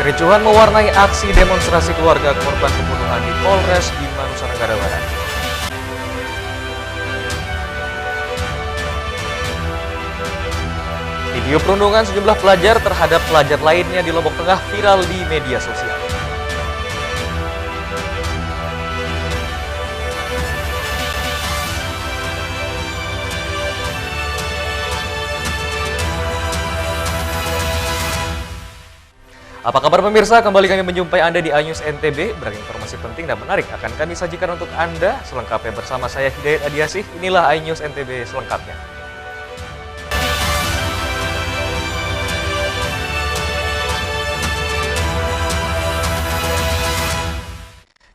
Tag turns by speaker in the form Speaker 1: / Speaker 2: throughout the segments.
Speaker 1: Kericuhan mewarnai aksi demonstrasi keluarga korban pembunuhan di Polres Bima, Nusa Tenggara Barat. Video perundungan sejumlah pelajar terhadap pelajar lainnya di Lombok Tengah viral di media sosial. Apa kabar pemirsa? Kembali kami menjumpai Anda di iNews NTB. Beragam informasi penting dan menarik akan kami sajikan untuk Anda selengkapnya bersama saya Hidayat Adiasih. Inilah iNews NTB selengkapnya.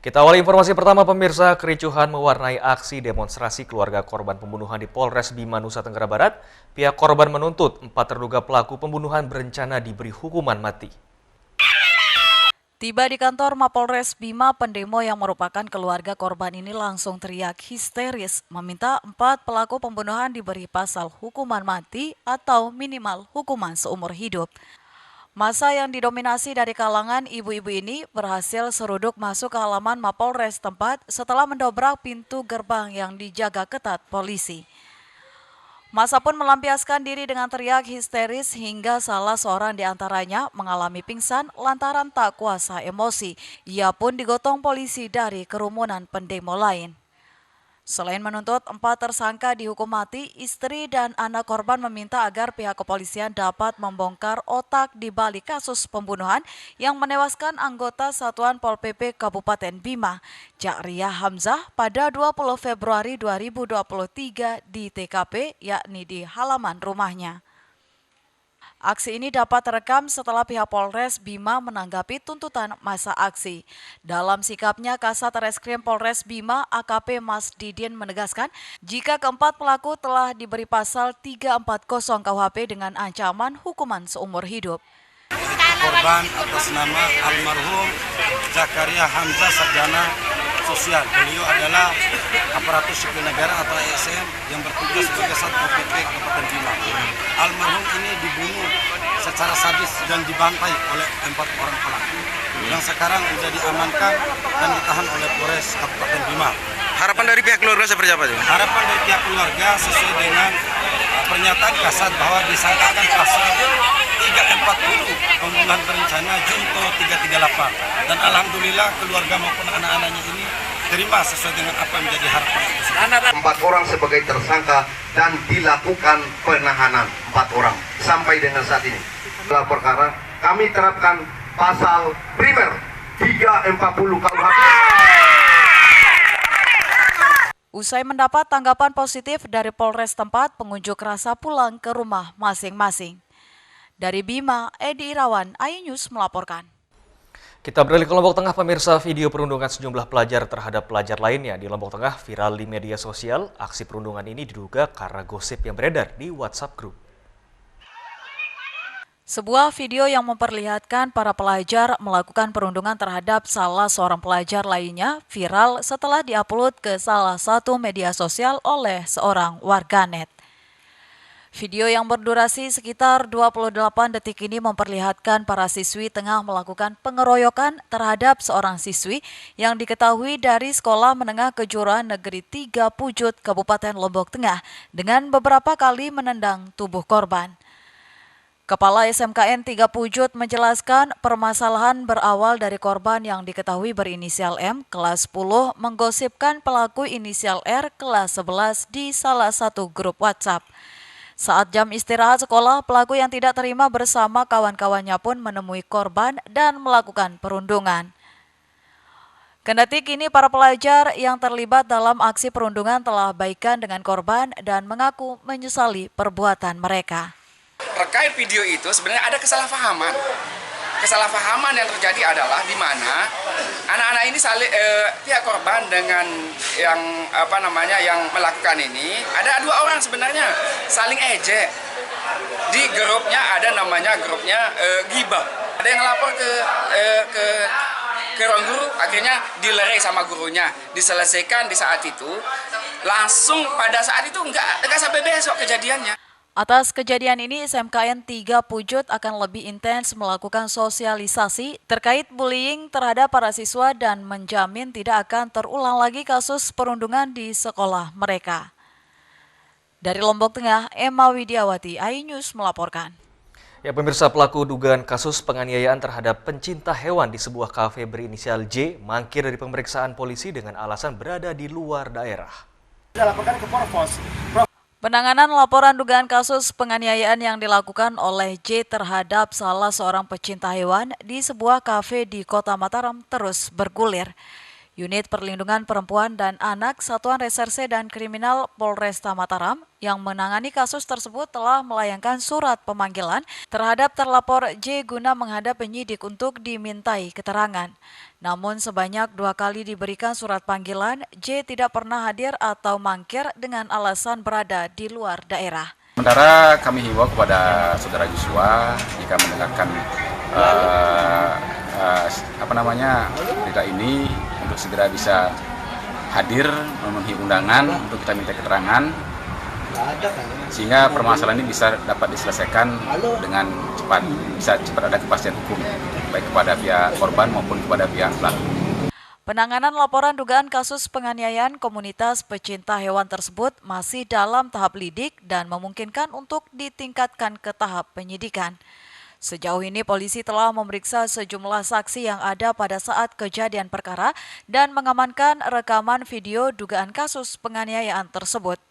Speaker 1: Kita awali informasi pertama pemirsa. Kericuhan mewarnai aksi demonstrasi keluarga korban pembunuhan di Polres Bima, Nusa Tenggara Barat. Pihak korban menuntut 4 terduga pelaku pembunuhan berencana diberi hukuman mati.
Speaker 2: Tiba di kantor Mapolres Bima, pendemo yang merupakan keluarga korban ini langsung teriak histeris meminta 4 pelaku pembunuhan diberi pasal hukuman mati atau minimal hukuman seumur hidup. Massa yang didominasi dari kalangan ibu-ibu ini berhasil seruduk masuk ke halaman Mapolres tempat setelah mendobrak pintu gerbang yang dijaga ketat polisi. Massa pun melampiaskan diri dengan teriak histeris hingga salah seorang di antaranya mengalami pingsan lantaran tak kuasa emosi. Ia pun digotong polisi dari kerumunan pendemo lain. Selain menuntut 4 tersangka dihukum mati, istri dan anak korban meminta agar pihak kepolisian dapat membongkar otak di balik kasus pembunuhan yang menewaskan anggota Satuan Pol PP Kabupaten Bima, Jakriyah Hamzah, pada 20 Februari 2023 di TKP, yakni di halaman rumahnya. Aksi ini dapat terekam setelah pihak Polres Bima menanggapi tuntutan massa aksi. Dalam sikapnya, Kasat Reskrim Polres Bima AKP Mas Didin menegaskan jika keempat pelaku telah diberi pasal 340 KUHP dengan ancaman hukuman seumur hidup.
Speaker 3: Korban atas nama almarhum Jakriyah Hamzah, sarjana sosial. Beliau adalah aparatur sipil negara atau ASN yang bertugas sebagai Satpol PP Kabupaten Bima. Almarhum ini dibunuh secara sadis dan dibantai oleh 4 orang pelaku yang sekarang sudah diamankan dan ditahan oleh Polres Kabupaten Bima.
Speaker 4: Harapan dari pihak keluarga seperti apa?
Speaker 3: Harapan dari pihak keluarga sesuai dengan pernyataan kasat bahwa disangkakan pasal 340 pembunuhan berencana junto 338, dan alhamdulillah keluarga maupun anak-anaknya ini terima sesuai dengan apa yang menjadi harapan.
Speaker 5: 4 orang sebagai tersangka dan dilakukan penahanan 4 orang sampai dengan saat ini. Dalam perkara kami terapkan pasal primer 340 KUHP.
Speaker 2: Usai mendapat tanggapan positif dari Polres tempat, pengunjuk rasa pulang ke rumah masing-masing. Dari Bima, Edi Irawan, iNews melaporkan.
Speaker 1: Kita beralih ke Lombok Tengah pemirsa. Video perundungan sejumlah pelajar terhadap pelajar lainnya di Lombok Tengah viral di media sosial. Aksi perundungan ini diduga karena gosip yang beredar di WhatsApp grup.
Speaker 2: Sebuah video yang memperlihatkan para pelajar melakukan perundungan terhadap salah seorang pelajar lainnya viral setelah diupload ke salah satu media sosial oleh seorang warganet. Video yang berdurasi sekitar 28 detik ini memperlihatkan para siswi tengah melakukan pengeroyokan terhadap seorang siswi yang diketahui dari Sekolah Menengah Kejuruan Negeri 3 Pujut, Kabupaten Lombok Tengah, dengan beberapa kali menendang tubuh korban. Kepala SMKN 3 Pujut menjelaskan permasalahan berawal dari korban yang diketahui berinisial M, kelas 10, menggosipkan pelaku inisial R, kelas 11 di salah satu grup WhatsApp. Saat jam istirahat sekolah, pelaku yang tidak terima bersama kawan-kawannya pun menemui korban dan melakukan perundungan. Kendati kini para pelajar yang terlibat dalam aksi perundungan telah baikan dengan korban dan mengaku menyesali perbuatan mereka.
Speaker 4: Terkait video itu sebenarnya ada kesalahpahaman. Kesalahpahaman yang terjadi adalah di mana anak-anak ini pihak korban dengan yang yang melakukan ini, ada 2 orang sebenarnya saling ejek. Di grupnya ada namanya grupnya Gibah. Ada yang lapor ke ruang guru, akhirnya dilerai sama gurunya, diselesaikan di saat itu. Langsung pada saat itu enggak sampai besok kejadiannya.
Speaker 2: Atas kejadian ini, SMKN 3 Pujut akan lebih intens melakukan sosialisasi terkait bullying terhadap para siswa dan menjamin tidak akan terulang lagi kasus perundungan di sekolah mereka. Dari Lombok Tengah, Emma Widiawati, iNews melaporkan.
Speaker 1: Ya, pemirsa, pelaku dugaan kasus penganiayaan terhadap pencinta hewan di sebuah kafe berinisial J mangkir dari pemeriksaan polisi dengan alasan berada di luar daerah.
Speaker 6: Dilaporkan ke Porpos.
Speaker 2: Penanganan laporan dugaan kasus penganiayaan yang dilakukan oleh J terhadap salah seorang pecinta hewan di sebuah kafe di Kota Mataram terus bergulir. Unit Perlindungan Perempuan dan Anak Satuan Reserse dan Kriminal Polresta Mataram yang menangani kasus tersebut telah melayangkan surat pemanggilan terhadap terlapor J guna menghadap penyidik untuk dimintai keterangan. Namun sebanyak 2 kali diberikan surat panggilan, J tidak pernah hadir atau mangkir dengan alasan berada di luar daerah.
Speaker 7: Sementara kami himbau kepada saudara Joshua jika mendengarkan berita ini untuk segera bisa hadir memenuhi undangan untuk kita minta keterangan sehingga permasalahan ini bisa dapat diselesaikan dengan cepat, bisa cepat ada kepastian hukum baik kepada pihak korban maupun kepada pihak pelaku.
Speaker 2: Penanganan laporan dugaan kasus penganiayaan komunitas pecinta hewan tersebut masih dalam tahap lidik dan memungkinkan untuk ditingkatkan ke tahap penyidikan. Sejauh ini polisi telah memeriksa sejumlah saksi yang ada pada saat kejadian perkara dan mengamankan rekaman video dugaan kasus penganiayaan tersebut.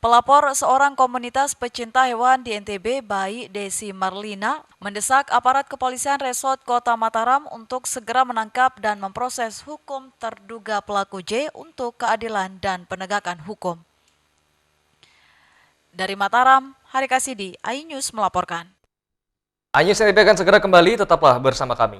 Speaker 2: Pelapor seorang komunitas pecinta hewan di NTB, Bayi Desi Marlina, mendesak aparat kepolisian Resort Kota Mataram untuk segera menangkap dan memproses hukum terduga pelaku J untuk keadilan dan penegakan hukum. Dari Mataram, Hari Kasidi, iNews melaporkan.
Speaker 1: iNews akan segera kembali, tetaplah bersama kami.